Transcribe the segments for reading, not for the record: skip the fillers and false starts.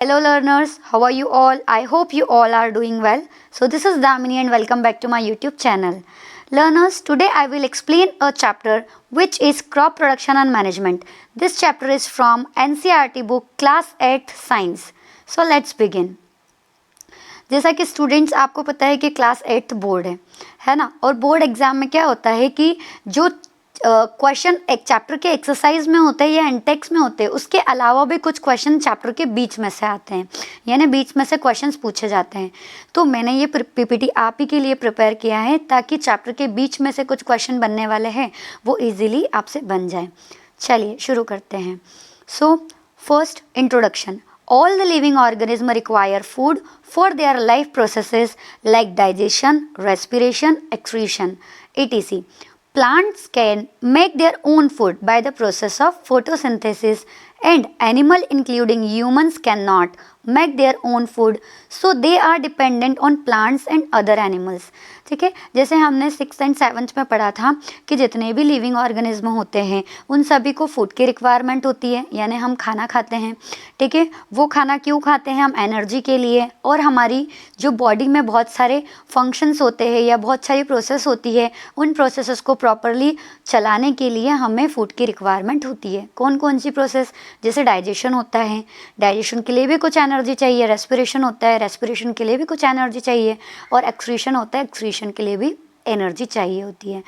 Hello learners, how are you all? I hope you all are doing well. So this is Damini and welcome back to my YouTube channel. Learners, today I will explain a chapter which is crop production and management. This chapter is from NCERT book class 8 science. So let's begin. जैसा कि students आपको पता है कि class 8 board है ना, और board exam में क्या होता है कि जो क्वेश्चन एक चैप्टर के एक्सरसाइज में होते हैं या इंटेक्स में होते हैं, उसके अलावा भी कुछ क्वेश्चन चैप्टर के बीच में से आते हैं, यानी बीच में से क्वेश्चंस पूछे जाते हैं। तो मैंने ये पीपीटी आप ही के लिए प्रिपेयर किया है ताकि चैप्टर के बीच में से कुछ क्वेश्चन बनने वाले हैं वो इजीली आपसे बन जाए। चलिए शुरू करते हैं। So first introduction. All the living organisms require food for their life processes like digestion, respiration, excretion, etc. Plants can make their own food by the process of photosynthesis and animals including humans cannot make their own food, so they are dependent on plants and other animals. ठीक है, जैसे हमने 6th and 7th में पढ़ा था कि जितने भी लिविंग ऑर्गेनिज्म होते हैं उन सभी को फूड की रिक्वायरमेंट होती है, यानी हम खाना खाते हैं। ठीक है, वो खाना क्यों खाते हैं? हम एनर्जी के लिए, और हमारी जो बॉडी में बहुत सारे फंक्शंस होते हैं या बहुत सारी प्रोसेस होती है, उन प्रोसेसेस को प्रॉपरली चलाने के लिए हमें फूड की रिक्वायरमेंट होती है। कौन कौन सी प्रोसेस? जैसे डाइजेशन होता है, डाइजेशन के लिए भी कुछ एनर्जी चाहिए। रेस्पिरेशन होता है, रेस्पिरेशन के लिए भी कुछ एनर्जी चाहिए। और एक्सक्रीशन होता है, एक्सक्रीशन के लिए भी एनर्जी चाहिए होती है।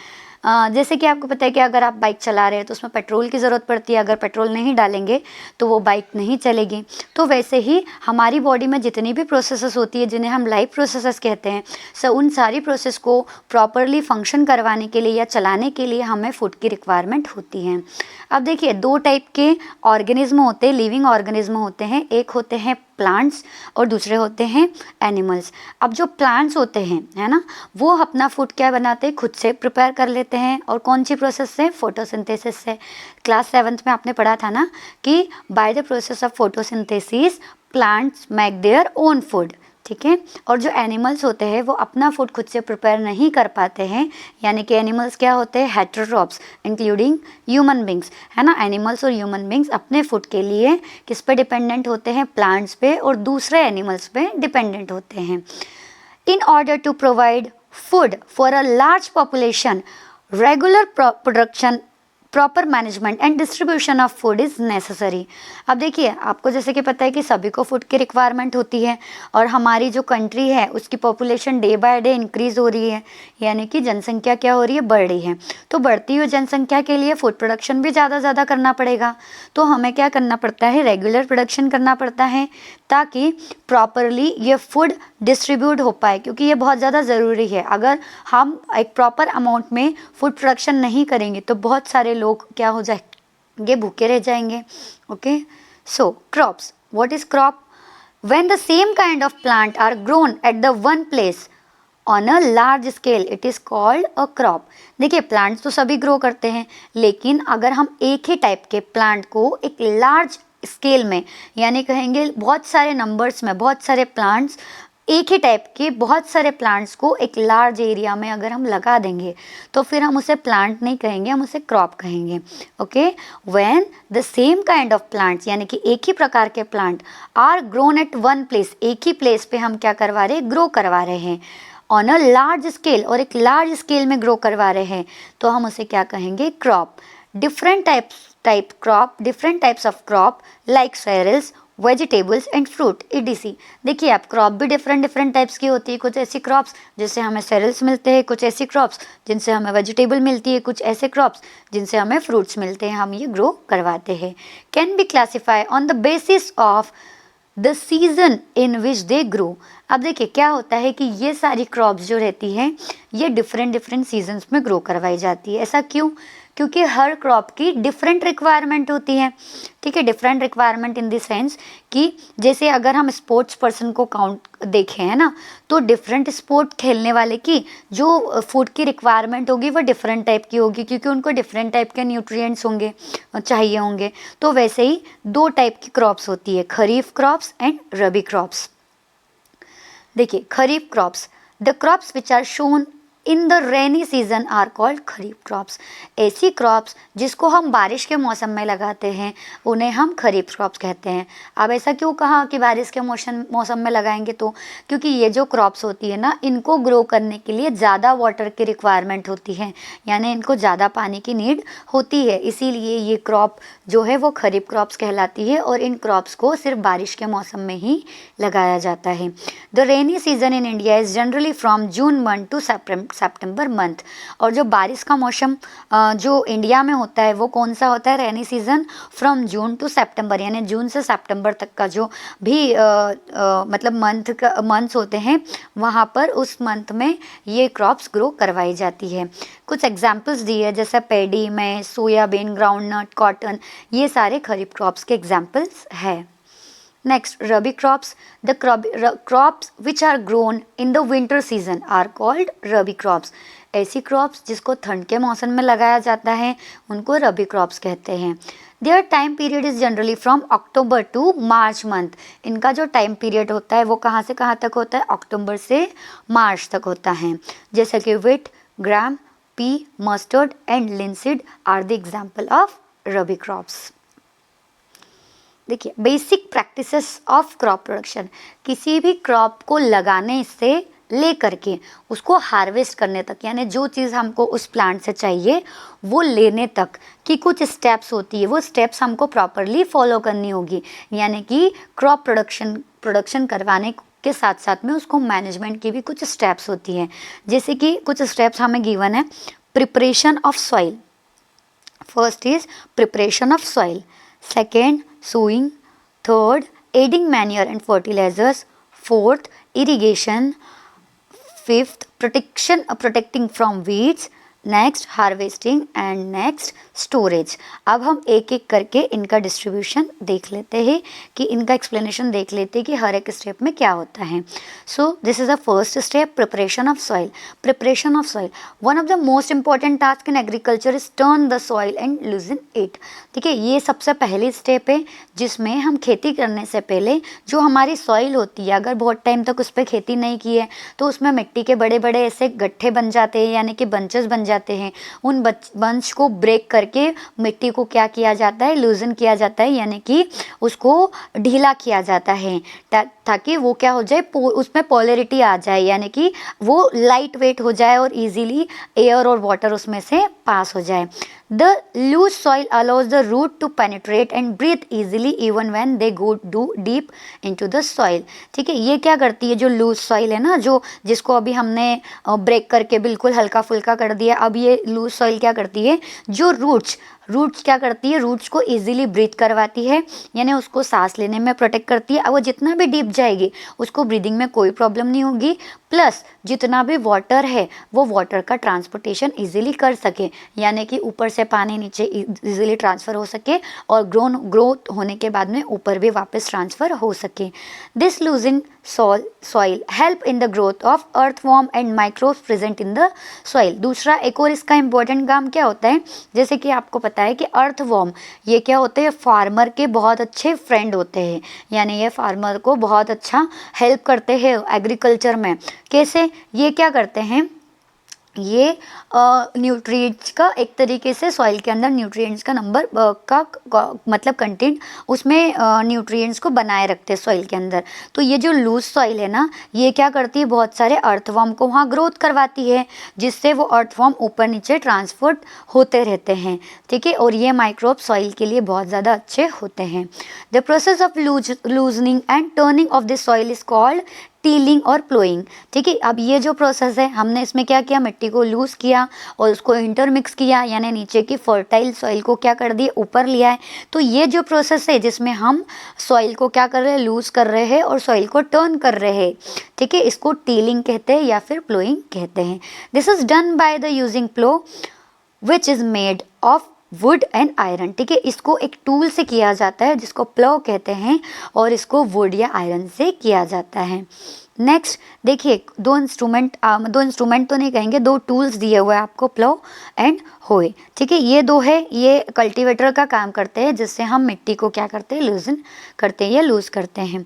जैसे कि आपको पता है कि अगर आप बाइक चला रहे हैं तो उसमें पेट्रोल की ज़रूरत पड़ती है, अगर पेट्रोल नहीं डालेंगे तो वो बाइक नहीं चलेगी। तो वैसे ही हमारी बॉडी में जितनी भी प्रोसेसेस होती है जिन्हें हम लाइफ प्रोसेसेस कहते हैं, सो उन सारी प्रोसेस को प्रॉपरली फंक्शन करवाने के लिए या चलाने के लिए हमें फूड की रिक्वायरमेंट होती है। अब देखिए, दो टाइप के ऑर्गेनिज्म होते हैं, लिविंग ऑर्गेनिज्म होते हैं। एक होते हैं प्लांट्स और दूसरे होते हैं एनिमल्स। अब जो प्लांट्स होते हैं, है ना, वो अपना फूड क्या बनाते हैं? खुद से प्रिपेयर कर लेते हैं। और कौन सी प्रोसेस से? फोटोसिंथेसिस से। क्लास 7th में आपने पढ़ा था ना कि by the process of photosynthesis plants make their own food. ठीक है, और जो एनिमल्स होते हैं वो अपना फूड खुद से प्रिपेयर नहीं कर पाते हैं, यानी कि एनिमल्स क्या होते हैं? हेटेरोट्रॉप्स इंक्लूडिंग ह्यूमन बींग्स, है ना। एनिमल्स और ह्यूमन बींग्स अपने फूड के लिए किस पे डिपेंडेंट होते हैं? प्लांट्स पे और दूसरे एनिमल्स पे डिपेंडेंट होते हैं। In order to provide food for a large population, regular production, proper management and distribution of food is necessary. अब देखिए, आपको जैसे कि पता है कि सभी को फूड की रिक्वायरमेंट होती है, और हमारी जो कंट्री है उसकी population day by day increase हो रही है, यानी कि जनसंख्या क्या हो रही है? बढ़ रही है। तो बढ़ती हुई जनसंख्या के लिए फूड प्रोडक्शन भी ज़्यादा करना पड़ेगा। तो हमें क्या करना पड़ता है? रेगुलर प्रोडक्शन करना पड़ता है ताकि प्रॉपरली ये फूड डिस्ट्रीब्यूट हो पाए, क्योंकि ये बहुत ज़्यादा ज़रूरी है। अगर हम एक प्रॉपर अमाउंट में फूड प्रोडक्शन नहीं करेंगे तो बहुत सारे लोग क्या हो जाएंगे? भूखे रह जाएंगे। Okay, so crops. What is crop? When the same kind of plant are grown at the one place on a large scale it is called a crop. देखिए, प्लांट्स तो सभी ग्रो करते हैं, लेकिन अगर हम एक ही टाइप के प्लांट को एक लार्ज स्केल में, यानी कहेंगे बहुत सारे नंबर्स में, बहुत सारे प्लांट्स, एक ही टाइप के बहुत सारे प्लांट्स को एक लार्ज एरिया में अगर हम लगा देंगे तो फिर हम उसे प्लांट नहीं कहेंगे, हम उसे क्रॉप कहेंगे। Okay, when the same kind of plants, यानी कि एक ही प्रकार के plant are grown at one place, एक ही प्लेस पे हम क्या करवा रहे हैं? ग्रो करवा रहे हैं ऑन अ लार्ज स्केल, और एक लार्ज स्केल में ग्रो करवा रहे हैं, तो हम उसे क्या कहेंगे? Crop. Different different types of crop like cereals, vegetables and fruit etc. देखिए, आप क्रॉप भी डिफरेंट टाइप्स की होती है। कुछ ऐसी क्रॉप्स जिनसे हमें सेरेल्स मिलते हैं, कुछ ऐसी क्रॉप्स जिनसे हमें वेजिटेबल मिलती है, कुछ ऐसे क्रॉप्स जिनसे हमें फ्रूट्स मिलते हैं, हम ये ग्रो करवाते हैं। Can be classify on the basis of the season in which they grow. अब देखिए, क्या होता है कि ये सारी क्रॉप्स जो रहती हैं ये डिफरेंट सीजन्स में ग्रो करवाई जाती है। ऐसा क्यों? क्योंकि हर क्रॉप की डिफरेंट रिक्वायरमेंट होती है। ठीक है, different requirement in the sense कि जैसे अगर हम स्पोर्ट्स पर्सन को काउंट देखें, है ना, तो डिफरेंट स्पोर्ट खेलने वाले की जो फूड की रिक्वायरमेंट होगी वो डिफरेंट टाइप की होगी, क्योंकि उनको डिफरेंट टाइप के न्यूट्रिएंट्स होंगे, चाहिए होंगे। तो वैसे ही दो टाइप की क्रॉप्स होती है, kharif crops and rabi crops. देखिए, kharif crops, the crops which are sown in the rainy season are called kharif crops. ऐसी क्रॉप्स जिसको हम बारिश के मौसम में लगाते हैं उन्हें हम खरीफ क्रॉप्स कहते हैं। अब ऐसा क्यों कहा कि बारिश के मौसम में लगाएंगे? तो क्योंकि ये जो क्रॉप्स होती है ना, इनको ग्रो करने के लिए ज़्यादा वाटर की रिक्वायरमेंट होती है, यानी इनको ज़्यादा पानी की नीड होती है, इसीलिए ये क्रॉप जो है वो खरीफ क्रॉप्स कहलाती है और इन क्रॉप्स को सिर्फ बारिश के मौसम में ही लगाया जाता है। The rainy season in India is generally from June month to September month. और जो बारिश का मौसम जो इंडिया में होता है वो कौन सा होता है? Rainy season from June to September, यानी जून से सितंबर तक का जो भी मतलब मंथ्स होते हैं वहाँ पर उस मंथ में ये क्रॉप्स ग्रो करवाई जाती है। कुछ एग्जाम्पल्स दिए जैसे पैडी में, सोयाबीन, ग्राउंडनट, कॉटन, ये सारे खरीफ क्रॉप्स के एग्जाम्पल्स है। Next, rabi crops. The crops which are grown in the winter season are called rabi crops. ऐसी क्रॉप्स जिसको ठंड के मौसम में लगाया जाता है उनको रबी क्रॉप्स कहते हैं। Their time period is generally from October to March month. इनका जो टाइम पीरियड होता है वो कहाँ से कहाँ तक होता है? अक्टूबर से मार्च तक होता है। जैसे कि wheat, gram, pea, mustard and linseed are the example of rabi crops. देखिए, basic practices of crop production. किसी भी क्रॉप को लगाने से ले करके उसको हार्वेस्ट करने तक, यानी जो चीज़ हमको उस प्लांट से चाहिए वो लेने तक की कुछ स्टेप्स होती है, वो स्टेप्स हमको प्रॉपरली फॉलो करनी होगी। यानी कि क्रॉप प्रोडक्शन करवाने के साथ साथ में उसको मैनेजमेंट की भी कुछ स्टेप्स होती हैं। जैसे कि कुछ स्टेप्स हमें गिवन है। Preparation of soil. First is preparation of soil, second sowing, third adding manure and fertilizers, fourth irrigation, fifth protecting from weeds, next harvesting and next storage. अब हम एक एक करके इनका डिस्ट्रीब्यूशन देख लेते हैं कि इनका एक्सप्लेनेशन देख लेते हैं कि हर एक स्टेप में क्या होता है। So this is the first step, preparation of soil. Preparation of soil, one of the most important task in agriculture is turn the soil and लूजन it. ठीक है, ये सबसे पहली स्टेप है जिसमें हम खेती करने से पहले जो हमारी सॉइल होती है, अगर बहुत टाइम तक उस पर खेती नहीं की है तो उसमें मिट्टी के बड़े बड़े ऐसे गट्ठे बन जाते हैं, यानी कि बंचेस बन जाते हैं। उन बंच को ब्रेक करके मिट्टी को क्या किया जाता है? लूजन किया जाता है, यानी कि उसको ढीला किया जाता है ताकि वो क्या हो जाए, उसमें पोलैरिटी आ जाए, यानी कि वो लाइट वेट हो जाए और इजीली एयर और वाटर उसमें से पास हो जाए। The loose soil allows the root to penetrate and breathe easily even when they go deep into the soil। ठीक है, ये क्या करती है? जो लूज सॉइल है ना, जिसको अभी हमने ब्रेक करके बिल्कुल हल्का फुल्का कर दिया, अब ये लूज सॉइल क्या करती है? जो रूट्स क्या करती है? रूट्स को इजीली ब्रीथ करवाती है, यानी उसको सांस लेने में प्रोटेक्ट करती है। अब वो जितना भी डीप जाएगी उसको ब्रीदिंग में कोई प्रॉब्लम नहीं होगी, प्लस जितना भी वाटर है वो वाटर का ट्रांसपोर्टेशन इजीली कर सके, यानी कि ऊपर से पानी नीचे इजीली ट्रांसफ़र हो सके और ग्रोथ होने के बाद में ऊपर भी वापस ट्रांसफ़र हो सके। This losing soil help in the growth of earthworm and microbes present in the soil. दूसरा एक और इसका इम्पोर्टेंट काम क्या होता है? जैसे कि आपको पता है कि अर्थवॉर्म ये क्या होते हैं? फार्मर के बहुत अच्छे फ्रेंड होते हैं, यानी ये फार्मर को बहुत अच्छा हेल्प करते हैं एग्रीकल्चर में। कैसे? ये क्या करते हैं? ये न्यूट्रिएंट्स का एक तरीके से सॉइल के अंदर न्यूट्रिएंट्स का नंबर मतलब कंटेंट उसमें न्यूट्रिएंट्स को बनाए रखते हैं सॉइल के अंदर। तो ये जो लूज सॉइल है ना, ये क्या करती है? बहुत सारे अर्थवॉर्म को वहाँ ग्रोथ करवाती है, जिससे वो अर्थवॉर्म ऊपर नीचे ट्रांसपोर्ट होते रहते हैं। ठीक है, और ये माइक्रोब सॉइल के लिए बहुत ज़्यादा अच्छे होते हैं। The process of loosening and turning of this soil is called tilling और प्लोइंग। ठीक है, अब ये जो प्रोसेस है, हमने इसमें क्या किया? मिट्टी को लूज़ किया और उसको इंटरमिक्स किया, यानी नीचे की फर्टाइल सॉइल को क्या कर दिए? ऊपर लिया है। तो ये जो प्रोसेस है जिसमें हम सॉइल को क्या कर रहे हैं? लूज़ कर रहे हैं और सॉइल को टर्न कर रहे हैं। ठीक है, इसको टीलिंग कहते हैं या फिर प्लोइंग कहते हैं। This is done by the using plough which is made of wood and iron. ठीक है, इसको एक टूल से किया जाता है जिसको प्लो कहते हैं और इसको वुड या आयरन से किया जाता है। नेक्स्ट देखिए, दो इंस्ट्रूमेंट तो नहीं कहेंगे, दो टूल्स दिए हुए हैं आपको, प्लो एंड होए। ठीक है, ये दो है, ये कल्टीवेटर का काम करते हैं, जिससे हम मिट्टी को क्या करते हैं, लूजन करते हैं या लूज करते हैं।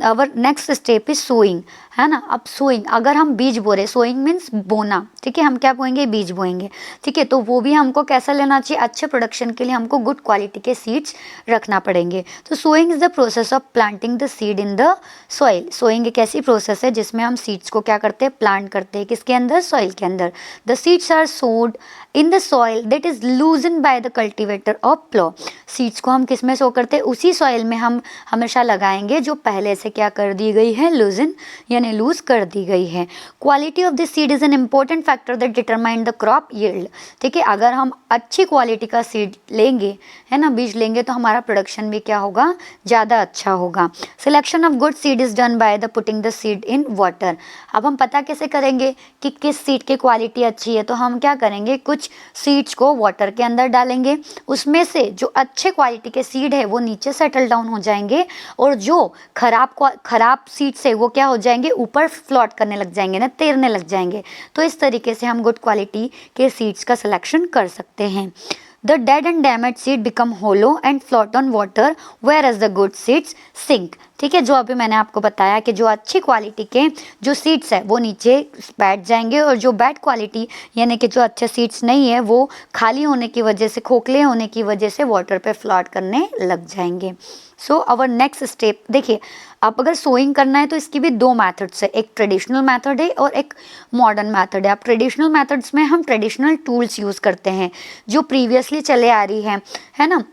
Our next step is sowing, है ना। अब सोइंग, अगर हम बीज बो रहे, सोइंग मीन्स बोना, ठीक है, हम क्या बोएंगे, बीज बोएंगे। ठीक है, तो वो भी हमको कैसा लेना चाहिए, अच्छे प्रोडक्शन के लिए हमको गुड क्वालिटी के सीड्स रखना पड़ेंगे। तो sowing is the process of planting the seed in the soil. Sowing एक ऐसी प्रोसेस है जिसमें हम सीड्स को क्या करते हैं, प्लांट करते हैं, किसके अंदर, सॉइल के अंदर। The seeds are sowed in the soil that is loosen by the cultivator of plough. Seeds को हम किस में सो करते हैं, उसी सॉइल में हम हमेशा लगाएंगे जो पहले से क्या कर दी गई है, लूजन यानी लूज कर दी गई है। Quality of the seed is an important factor that determine the crop yield. ठीक है, अगर हम अच्छी क्वालिटी का सीड लेंगे, है ना, बीज लेंगे, तो हमारा प्रोडक्शन भी क्या होगा, ज़्यादा अच्छा होगा। Selection of good seed is done by the putting the seed in water. अब हम पता कैसे करेंगे कि किस सीड की क्वालिटी अच्छी है, तो हम क्या करेंगे, कुछ सीड्स को वाटर के अंदर डालेंगे, उसमें से जो अच्छे क्वालिटी के सीड है वो नीचे सेटल डाउन हो जाएंगे, और जो खराब सीड्स है वो क्या हो जाएंगे, ऊपर फ्लोट करने लग जाएंगे ना, तैरने लग जाएंगे। तो इस तरीके से हम गुड क्वालिटी के सीड्स का सिलेक्शन कर सकते हैं। The dead and damaged seed become hollow and float on water, whereas the good seeds sink। ठीक है, जो अभी मैंने आपको बताया कि जो अच्छी क्वालिटी के जो सीड्स है वो नीचे बैठ जाएंगे, और जो बैड क्वालिटी यानी कि जो अच्छे सीड्स नहीं है वो खाली होने की वजह से, खोखले होने की वजह से वाटर पे फ्लोट करने लग जाएंगे। सो आवर नेक्स्ट स्टेप देखिए, आप अगर सोइंग करना है तो इसकी भी दो मेथड्स है, एक ट्रेडिशनल मेथड है और एक मॉडर्न मेथड है। आप ट्रेडिशनल मेथड्स में हम ट्रेडिशनल टूल्स यूज़ करते हैं जो प्रीवियसली चले आ रही हैं, है ना।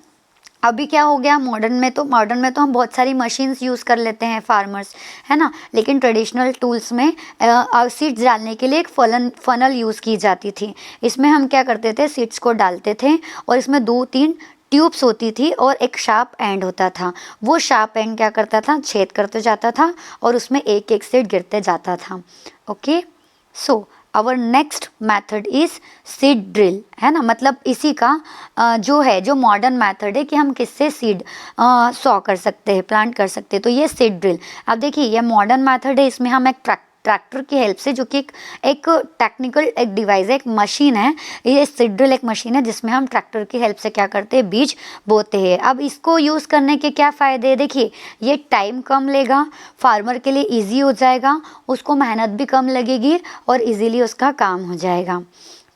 अभी क्या हो गया, मॉडर्न में तो हम बहुत सारी मशीन्स यूज़ कर लेते हैं फार्मर्स, है ना। लेकिन ट्रेडिशनल टूल्स में सीड्स डालने के लिए एक फनल यूज़ की जाती थी। इसमें हम क्या करते थे, सीड्स को डालते थे और इसमें 2-3 ट्यूब्स होती थी और एक शार्प एंड होता था। वो शार्प एंड क्या करता था, छेद करते जाता था और उसमें एक एक सीड गिरते जाता था। Okay, so our next method is seed drill, है ना। मतलब इसी का जो मॉडर्न मेथड है कि हम किससे सीड सॉ कर सकते हैं, प्लांट कर सकते हैं, तो ये सीड ड्रिल। अब देखिए, ये मॉडर्न मेथड है, इसमें हम एक ट्रैक्टर की हेल्प से, जो कि एक टेक्निकल एक डिवाइस है, एक मशीन है, ये सीड ड्रिल एक मशीन है जिसमें हम ट्रैक्टर की हेल्प से क्या करते हैं, बीज बोते हैं। अब इसको यूज़ करने के क्या फ़ायदे हैं, देखिए, ये टाइम कम लेगा, फार्मर के लिए इजी हो जाएगा, उसको मेहनत भी कम लगेगी और इजीली उसका काम हो जाएगा।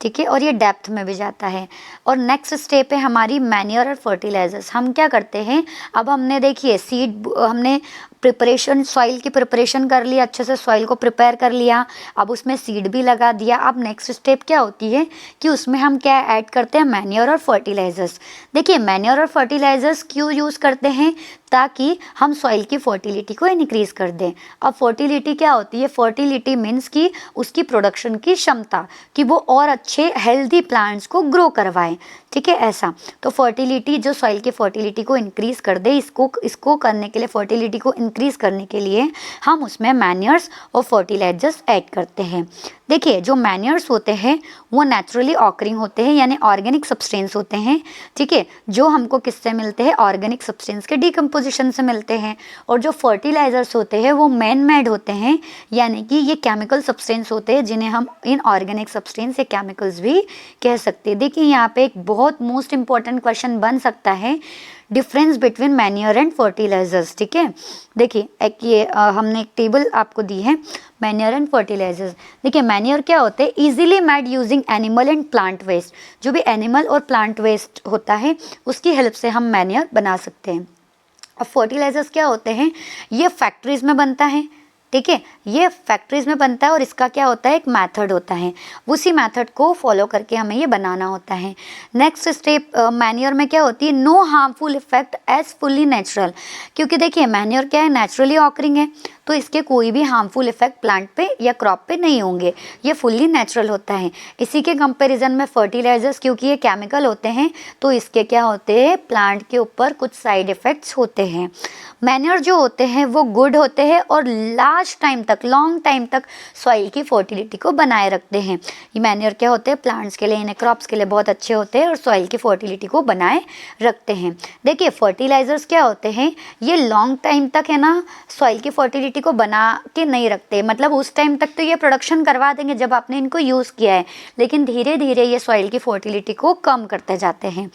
ठीक है, और ये डेप्थ में भी जाता है। और नेक्स्ट स्टेप है हमारी मैन्योर और फर्टिलाइजर्स। हम क्या करते हैं, अब हमने देखिए हमने प्रिपरेशन, सॉइल की प्रिपरेशन कर लिया, अच्छे से सॉइल को प्रिपेयर कर लिया, अब उसमें सीड भी लगा दिया। अब नेक्स्ट स्टेप क्या होती है कि उसमें हम क्या ऐड करते हैं, मैन्योर और फर्टिलाइजर्स। देखिए, मैन्योर और फर्टिलाइजर्स क्यों यूज़ करते हैं, ताकि हम सॉइल की फर्टिलिटी को इनक्रीज़ कर दें। अब फर्टिलिटी क्या होती है, फर्टिलिटी मीन्स कि उसकी प्रोडक्शन की क्षमता, कि वो और अच्छे हेल्दी प्लांट्स को ग्रो करवाएं। ठीक है, ऐसा तो फर्टिलिटी, जो सॉइल की फर्टिलिटी को इंक्रीज़ कर दे, इसको करने के लिए, फर्टिलिटी को इंक्रीज़ करने के लिए हम उसमें मैन्योर्स और फर्टिलाइजर्स ऐड करते हैं। देखिए, जो मैन्योर्स होते हैं वो नेचुरली ऑकरिंग होते हैं, यानी ऑर्गेनिक सब्सटेंस होते हैं। ठीक है, जो हमको किससे मिलते हैं, ऑर्गेनिक सब्सटेंस के डिकम्पोजिशन से मिलते हैं। और जो फर्टिलाइजर्स होते हैं वो मैन मेड होते हैं, यानी कि ये केमिकल सब्सटेंस होते हैं जिन्हें हम इनऑर्गेनिक सब्सटेंस या केमिकल्स भी कह सकते हैं। देखिए, यहाँ पे एक बहुत मोस्ट इंपॉर्टेंट क्वेश्चन बन सकता है, difference between manure and fertilisers. ठीक है, देखिए, एक ये हमने एक टेबल आपको दी है, मैन्योर एंड फर्टिलाइजर्स। देखिए, मैन्योर क्या होते हैं, easily made using animal and plant waste. जो भी एनिमल और प्लांट वेस्ट होता है उसकी हेल्प से हम मैन्योर बना सकते हैं। और फर्टिलाइजर्स क्या होते हैं, ये फैक्ट्रीज में बनता है। ठीक है, ये फैक्ट्रीज में बनता है और इसका क्या होता है, एक मेथड होता है, उसी मेथड को फॉलो करके हमें ये बनाना होता है। नेक्स्ट स्टेप मैन्योर में क्या होती है, no harmful effect as fully natural. क्योंकि देखिए, मैन्योर क्या है, नेचुरली ऑकरिंग है, तो इसके कोई भी हार्मफुल इफेक्ट प्लांट पे या क्रॉप पे नहीं होंगे, ये फुल्ली नेचुरल होता है। इसी के कंपैरिजन में फर्टिलाइजर्स, क्योंकि ये केमिकल होते हैं, तो इसके क्या होते हैं, प्लांट के ऊपर कुछ साइड इफ़ेक्ट्स होते हैं। मैन्योर जो होते हैं वो गुड होते हैं और लॉन्ग टाइम तक सॉइल की फर्टिलिटी को बनाए रखते हैं। ये मैन्योर क्या होते हैं, प्लांट्स के लिए, इन्हें क्रॉप्स के लिए बहुत अच्छे होते हैं और सॉइल की फर्टिलिटी को बनाए रखते हैं। देखिए, फर्टिलाइजर्स क्या होते हैं, ये लॉन्ग टाइम तक, है ना, सॉइल की फर्टिलिटी फर्टिलिटी को बना के नहीं रखते, मतलब उस टाइम तक तो ये प्रोडक्शन करवा देंगे जब आपने इनको यूज़ किया है, लेकिन धीरे धीरे ये सॉइल की फर्टिलिटी को कम करते जाते हैं।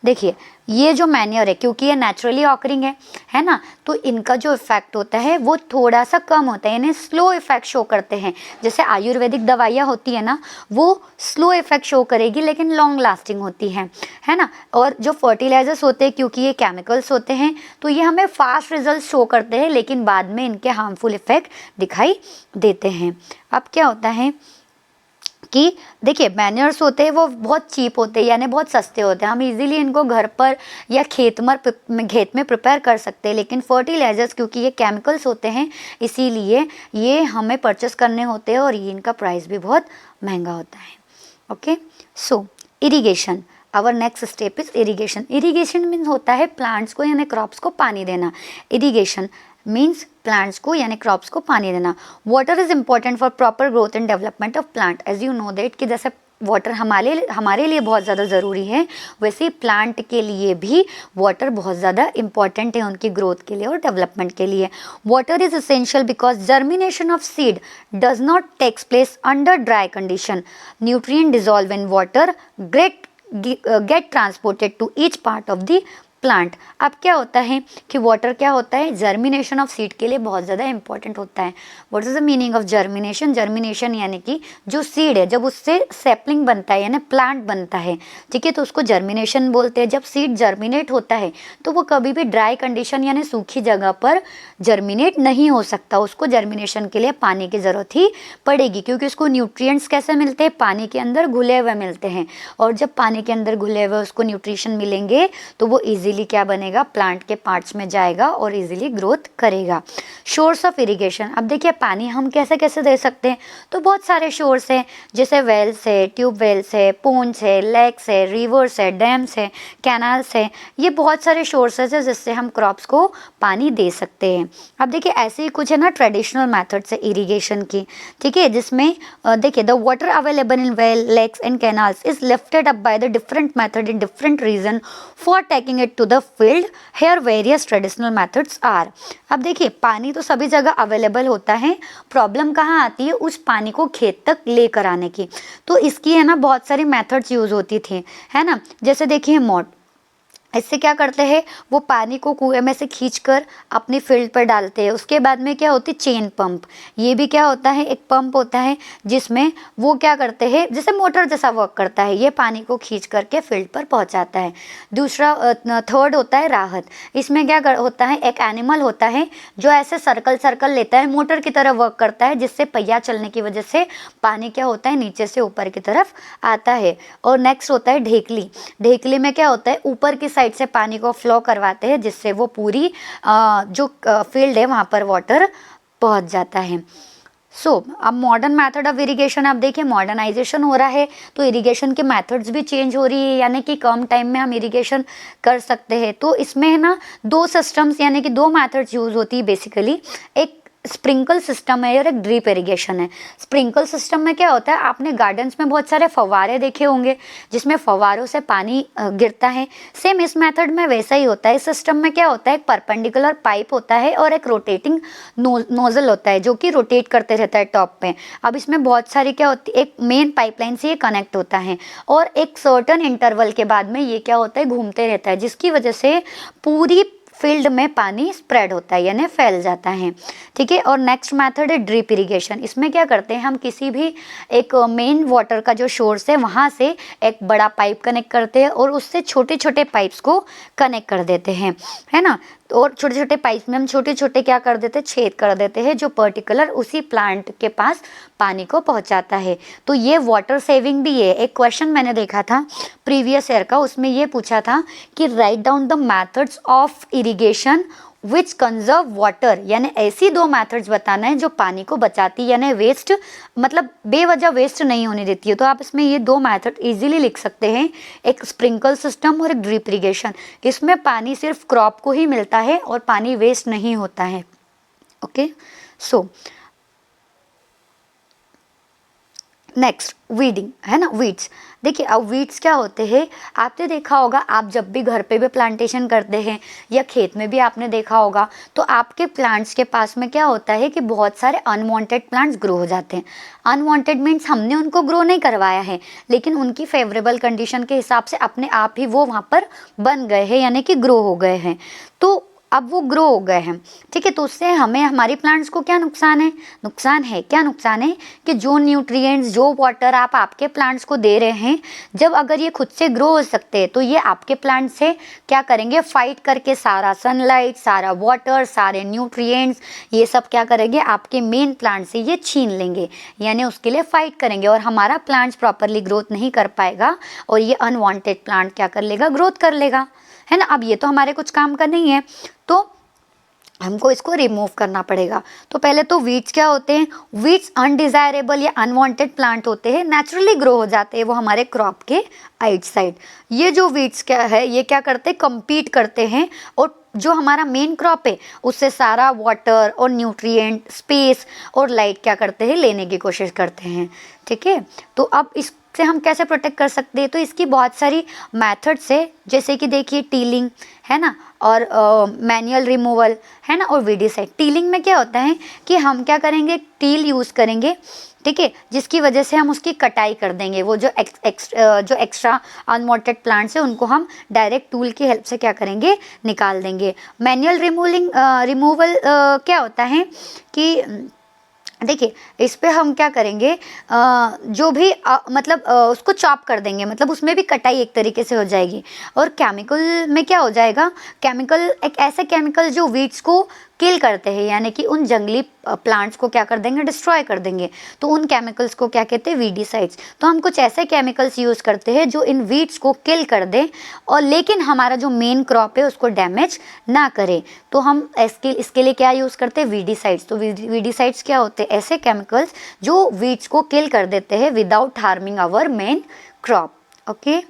देखिए ये जो मैन्योर है, क्योंकि ये नेचुरली ऑकरिंग है ना, तो इनका जो इफेक्ट होता है वो थोड़ा सा कम होता है, यानी स्लो इफेक्ट शो करते हैं। जैसे आयुर्वेदिक दवाइयाँ होती है ना, वो स्लो इफेक्ट शो करेगी लेकिन लॉन्ग लास्टिंग होती है ना। और जो फर्टिलाइजर्स होते हैं, क्योंकि ये केमिकल्स होते हैं, तो ये हमें फास्ट रिजल्ट शो करते हैं लेकिन बाद में इनके हार्मफुल इफेक्ट दिखाई देते हैं। अब क्या होता है कि देखिए मैन्योर्स होते हैं वो बहुत चीप होते हैं, यानी बहुत सस्ते होते हैं, हम इजीली इनको घर पर या खेत में प्रिपेयर कर सकते हैं। लेकिन फर्टिलाइजर्स क्योंकि ये केमिकल्स होते हैं, इसीलिए ये हमें परचेस करने होते हैं और ये इनका प्राइस भी बहुत महंगा होता है। Okay, so irrigation, our next step is irrigation. Irrigation means होता है प्लांट्स को यानी क्रॉप्स को पानी देना। इरिगेशन मीन्स प्लांट्स को यानी क्रॉप्स को पानी देना। Water is important for proper growth and development of plant. As you know that कि जैसे वाटर हमारे लिए बहुत ज़्यादा ज़रूरी है, वैसे प्लांट के लिए भी वाटर बहुत ज़्यादा इंपॉर्टेंट है उनकी ग्रोथ के लिए और डेवलपमेंट के लिए। Water is essential because germination of seed does not takes place under dry condition. Nutrient dissolve in water get transported to each part of the plant. अब क्या होता है कि वाटर क्या होता है, जर्मिनेशन ऑफ सीड के लिए बहुत ज़्यादा इंपॉर्टेंट होता है। What is the meaning of germination? Germination यानी कि जो सीड है जब उससे सैपलिंग बनता है यानी प्लांट बनता है, ठीक है, तो उसको जर्मिनेशन बोलते हैं। जब सीड जर्मिनेट होता है तो वो कभी भी ड्राई कंडीशन यानी सूखी जगह पर जर्मिनेट नहीं हो सकता, उसको जर्मिनेशन के लिए पानी की ज़रूरत ही पड़ेगी, क्योंकि उसको न्यूट्रिएंट्स कैसे मिलते हैं, पानी के अंदर घुले हुए मिलते हैं, और जब पानी के अंदर घुले हुए उसको न्यूट्रिशन मिलेंगे तो वो इजीली क्या बनेगा, प्लांट के पार्ट्स में जाएगा और इजीली ग्रोथ करेगा। सोर्स ऑफ इरिगेशन, अब देखिए पानी हम कैसे कैसे दे सकते हैं, तो बहुत सारे सोर्स हैं, जैसे वेल्स है, ट्यूब वेल्स है, पोन्स है, लेक्स है, रिवर्स है, डैम्स है, कैनाल्स है, ये बहुत सारे सोर्सेज है जिससे हम क्रॉप्स को पानी दे सकते हैं। अब देखिए ऐसे ही कुछ है ना ट्रेडिशनल मेथड्स है इरिगेशन की, ठीक है, जिसमें देखिए the water available in well, lakes and canals is lifted up by the different method in different region for taking it to the field. Here various traditional methods are. अब देखिए पानी तो सभी जगह अवेलेबल होता है, प्रॉब्लम कहाँ आती है, उस पानी को खेत तक लेकर आने की। तो इसकी है ना बहुत सारी मेथड्स यूज़ होती थी, है ना। जैसे देखिए इससे क्या करते हैं, वो पानी को कुएं में से खींचकर अपनी फील्ड पर डालते हैं। उसके बाद में क्या होती है, चेन पंप। ये भी क्या होता है, एक पंप होता है जिसमें वो क्या करते हैं, जैसे मोटर जैसा वर्क करता है, ये पानी को खींच करके फील्ड पर पहुंचाता है। दूसरा थर्ड होता है राहत। इसमें क्या होता है, एक एनिमल होता है जो ऐसे सर्कल लेता है, मोटर की तरह वर्क करता है, जिससे पहिया चलने की वजह से पानी क्या होता है, नीचे से ऊपर की तरफ आता है। और नेक्स्ट होता है ढेकली। ढेकली में क्या होता है, ऊपर की साइड से पानी को फ्लो करवाते हैं, जिससे वो पूरी जो फील्ड है वहाँ पर वाटर पहुँच जाता है। अब मॉडर्न मेथड ऑफ इरिगेशन, आप देखिए मॉडर्नाइजेशन हो रहा है तो इरिगेशन के मेथड्स भी चेंज हो रही है, यानी कि कम टाइम में हम इरिगेशन कर सकते हैं। तो इसमें है ना दो सिस्टम्स यानी कि दो मेथड्स यूज़ होती है बेसिकली। एक स्प्रिंकल सिस्टम है और एक ड्रिप इरिगेशन है। स्प्रिंकल सिस्टम में क्या होता है, आपने गार्डन्स में बहुत सारे फव्वारे देखे होंगे जिसमें फव्वारों से पानी गिरता है। सेम इस मेथड में वैसा ही होता है। इस सिस्टम में क्या होता है, एक परपेंडिकुलर पाइप होता है और एक रोटेटिंग नोजल होता है जो कि रोटेट करते रहता है टॉप पे। अब इसमें बहुत सारी क्या होती है, एक मेन पाइपलाइन से ये कनेक्ट होता है और एक सर्टन इंटरवल के बाद में ये क्या होता है, घूमते रहता है, जिसकी वजह से पूरी फील्ड में पानी स्प्रेड होता है यानी फैल जाता है, ठीक है। और नेक्स्ट मेथड है ड्रिप इरिगेशन। इसमें क्या करते हैं, हम किसी भी एक मेन वाटर का जो सोर्स है वहाँ से एक बड़ा पाइप कनेक्ट करते हैं और उससे छोटे छोटे पाइप्स को कनेक्ट कर देते हैं, है ना। और छोटे छोटे पाइप में हम छोटे छोटे क्या कर देते हैं, छेद कर देते हैं जो पर्टिकुलर उसी प्लांट के पास पानी को पहुंचाता है। तो ये वाटर सेविंग भी है। एक क्वेश्चन मैंने देखा था प्रीवियस ईयर का, उसमें ये पूछा था कि write down the methods of irrigation which conserve water, यानी ऐसी दो मेथड्स बताना है जो पानी को बचाती यानी वेस्ट, मतलब बेवजह वेस्ट नहीं होने देती है। तो आप इसमें ये दो मेथड इजीली लिख सकते हैं, एक स्प्रिंकल सिस्टम और एक ड्रिप इरिगेशन। इसमें पानी सिर्फ क्रॉप को ही मिलता है और पानी वेस्ट नहीं होता है। ओके, सो नेक्स्ट वीडिंग है ना, वीड्स। देखिए अब वीड्स क्या होते हैं, आपने देखा होगा, आप जब भी घर पे भी प्लांटेशन करते हैं या खेत में भी आपने देखा होगा, तो आपके प्लांट्स के पास में क्या होता है कि बहुत सारे अनवांटेड प्लांट्स ग्रो हो जाते हैं। अनवांटेड मीन्स हमने उनको ग्रो नहीं करवाया है, लेकिन उनकी फेवरेबल कंडीशन के हिसाब से अपने आप ही वो वहाँ पर बन गए हैं, यानी कि ग्रो हो गए हैं। तो अब वो ग्रो हो गए हैं, ठीक है, तो उससे हमें, हमारी प्लांट्स को क्या नुकसान है, नुकसान है, क्या नुकसान है कि जो न्यूट्रिएंट्स, जो वाटर आप आपके प्लांट्स को दे रहे हैं, जब अगर ये खुद से ग्रो हो सकते हैं तो ये आपके प्लांट से क्या करेंगे, फाइट करके सारा सनलाइट, सारा वाटर, सारे न्यूट्रिएंट्स, ये सब क्या करेंगे, आपके मेन प्लांट से ये छीन लेंगे, यानी उसके लिए फाइट करेंगे, और हमारा प्लांट्स प्रॉपरली ग्रोथ नहीं कर पाएगा, और ये अनवांटेड प्लांट क्या कर लेगा, ग्रोथ कर लेगा, है ना। अब ये तो हमारे कुछ काम का नहीं है, तो हमको इसको रिमूव करना पड़ेगा। तो पहले तो वीड्स क्या होते हैं, वीड्स अनडिजायरेबल या अनवांटेड प्लांट होते हैं, नेचुरली ग्रो हो जाते हैं वो हमारे क्रॉप के आइट साइड। ये जो वीड्स क्या है, ये क्या करते हैं, कम्पीट करते हैं, और जो हमारा मेन क्रॉप है उससे सारा वाटर और न्यूट्रिएंट, स्पेस और लाइट क्या करते हैं, लेने की कोशिश करते हैं, ठीक है। तो अब इससे हम कैसे प्रोटेक्ट कर सकते हैं, तो इसकी बहुत सारी मेथड्स है, जैसे कि देखिए टीलिंग है ना, और मैनुअल रिमूवल है ना, और वीडीसाइड। टीलिंग में क्या होता है कि हम क्या करेंगे, टील यूज़ करेंगे, ठीक है, जिसकी वजह से हम उसकी कटाई कर देंगे, वो जो एक्स्ट्रा अनवांटेड प्लांट्स है उनको हम डायरेक्ट टूल की हेल्प से क्या करेंगे, निकाल देंगे। मैनुअल रिमूवल क्या होता है कि देखिए इस पे हम क्या करेंगे, जो भी मतलब उसको चॉप कर देंगे, मतलब उसमें भी कटाई एक तरीके से हो जाएगी। और केमिकल में क्या हो जाएगा, केमिकल एक ऐसे केमिकल जो वीड्स को किल करते हैं, यानी कि उन जंगली प्लांट्स को क्या कर देंगे, डिस्ट्रॉय कर देंगे, तो उन केमिकल्स को क्या कहते हैं, वीडीसाइड्स। तो हम कुछ ऐसे केमिकल्स यूज़ करते हैं जो इन वीड्स को किल कर दें, और लेकिन हमारा जो मेन क्रॉप है उसको डैमेज ना करे। तो हम इसके लिए क्या यूज़ करते हैं, वीडीसाइड्स। तो वीडीसाइड्स क्या होते हैं, ऐसे केमिकल्स जो वीड्स को किल कर देते हैं without harming our main crop. Okay,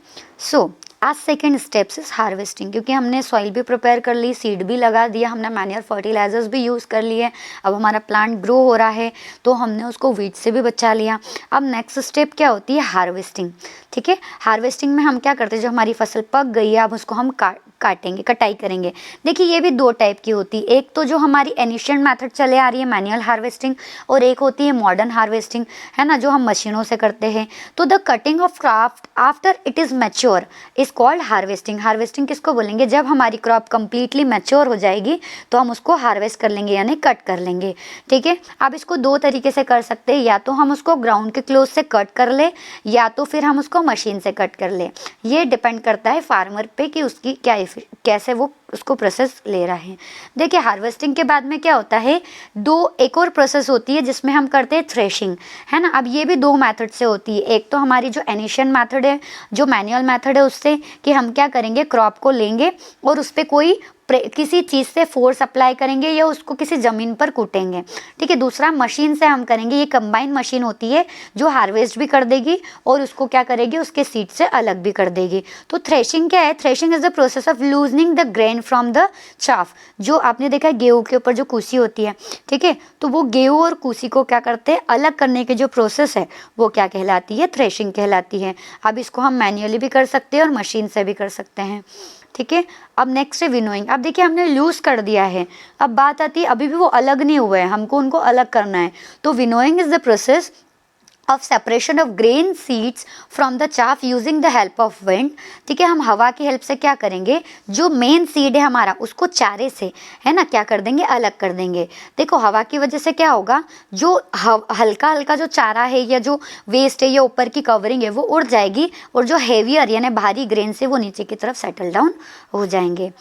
so आज सेकेंड स्टेप्स इज हार्वेस्टिंग, क्योंकि हमने सॉइल भी प्रिपेयर कर ली, सीड भी लगा दिया, हमने मैन्युअल फर्टिलाइजर्स भी यूज़ कर लिए, अब हमारा प्लांट ग्रो हो रहा है, तो हमने उसको वीड से भी बचा लिया। अब नेक्स्ट स्टेप क्या होती है, हार्वेस्टिंग, ठीक है। हार्वेस्टिंग में हम क्या करते हैं, जो हमारी फसल पक गई है अब उसको हम काटेंगे, कटाई करेंगे। देखिए ये भी दो टाइप की होती है, एक तो जो हमारी एनिशियंट मेथड चले आ रही है मैनुअल हार्वेस्टिंग, और एक होती है मॉडर्न हार्वेस्टिंग, है ना, जो हम मशीनों से करते हैं। तो the cutting of craft after it is mature is called harvesting. Harvesting किसको बोलेंगे, जब हमारी क्रॉप कंप्लीटली मैच्योर हो जाएगी तो हम उसको हार्वेस्ट कर लेंगे, यानी कट कर लेंगे, ठीक है। आप इसको दो तरीके से कर सकते हैं, या तो हम उसको ग्राउंड के क्लोज से कट कर ले, या तो फिर हम उसको मशीन से कट कर ले। ये डिपेंड करता है फार्मर पे कि उसकी कैसे वो उसको प्रोसेस ले रहा है। देखिए हार्वेस्टिंग के बाद में क्या होता है, एक और प्रोसेस होती है जिसमें हम करते हैं थ्रेशिंग, है ना। अब ये भी दो मेथड से होती है, एक तो हमारी जो एनिशियन मेथड है, जो मैनुअल मेथड है, उससे कि हम क्या करेंगे, क्रॉप को लेंगे और उस पर कोई किसी चीज़ से फोर्स अप्लाई करेंगे या उसको किसी ज़मीन पर कूटेंगे, ठीक है। दूसरा मशीन से हम करेंगे, ये कंबाइन मशीन होती है जो हार्वेस्ट भी कर देगी और उसको क्या करेगी, उसके सीड से अलग भी कर देगी। तो थ्रेशिंग क्या है, threshing is the process of loosening the grain from the chaff. जो आपने देखा है गेहूँ के ऊपर जो कूसी होती है, ठीक है, तो वो गेहूँ और कूसी को क्या करते हैं, अलग करने की जो प्रोसेस है वो क्या कहलाती है, थ्रेशिंग कहलाती है। अब इसको हम मैन्युअली भी कर सकते हैं और मशीन से भी कर सकते हैं, ठीक है। अब नेक्स्ट है विनोइंग। अब देखिए हमने लूज कर दिया है, अब बात आती है अभी भी वो अलग नहीं हुए हैं, हमको उनको अलग करना है। तो winnowing is the process of separation of grain seeds from the chaff using the help of wind, ठीक है। हम हवा की हेल्प से क्या करेंगे, जो मेन सीड है हमारा उसको चारे से, है ना, क्या कर देंगे, अलग कर देंगे। देखो हवा की वजह से क्या होगा, जो हल्का हल्का जो चारा है या जो वेस्ट है या ऊपर की कवरिंग है वो उड़ जाएगी, और जो हैवियर यानी भारी ग्रेन से वो नीचे की तरफ सेटल डाउन हो जाएंगे।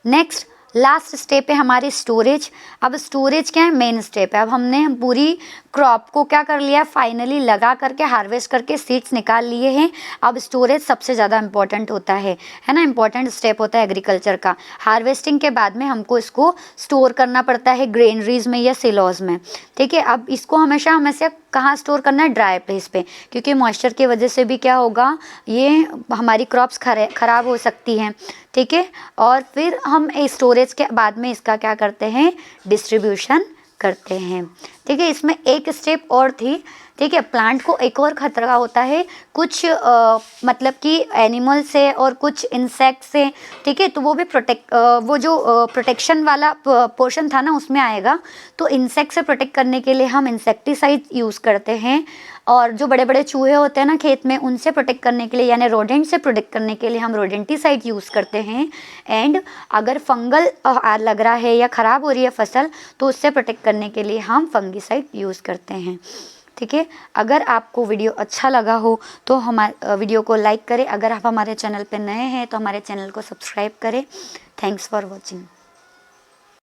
नेक्स्ट लास्ट स्टेप है हमारी स्टोरेज। अब स्टोरेज क्या है, मेन स्टेप है। अब हमने पूरी क्रॉप को क्या कर लिया, फाइनली लगा करके हार्वेस्ट करके सीड्स निकाल लिए हैं। अब स्टोरेज सबसे ज़्यादा इंपॉर्टेंट होता है ना, इंपॉर्टेंट स्टेप होता है एग्रीकल्चर का। हार्वेस्टिंग के बाद में हमको इसको स्टोर करना पड़ता है ग्रेनरीज में या सिलोज में, ठीक है। अब इसको हमेशा कहाँ स्टोर करना है, ड्राई प्लेस पे, क्योंकि मॉइस्चर की वजह से भी क्या होगा, ये हमारी क्रॉप्स ख़राब हो सकती हैं, ठीक है। और फिर हम स्टोरेज के बाद में इसका क्या करते हैं, डिस्ट्रीब्यूशन करते हैं, ठीक है। इसमें एक स्टेप और थी ठीक है। प्लांट को एक और खतरा होता है कुछ मतलब कि एनिमल से और कुछ इंसेक्ट से, ठीक है। तो वो भी वो जो प्रोटेक्शन वाला पोर्शन था ना उसमें आएगा। तो इंसेक्ट से प्रोटेक्ट करने के लिए हम इंसेक्टिसाइड यूज़ करते हैं, और जो बड़े बड़े चूहे होते हैं ना खेत में, उनसे प्रोटेक्ट करने के लिए यानी रोडेंट से प्रोटेक्ट करने के लिए हम रोडेंटिसाइड यूज़ करते हैं। एंड अगर फंगल लग रहा है या ख़राब हो रही है फसल, तो उससे प्रोटेक्ट करने के लिए हम फंगिसाइड यूज़ करते हैं, ठीक है। अगर आपको वीडियो अच्छा लगा हो तो हमारे वीडियो को लाइक करें। अगर आप हमारे चैनल पर नए हैं तो हमारे चैनल को सब्सक्राइब करें। Thanks for watching.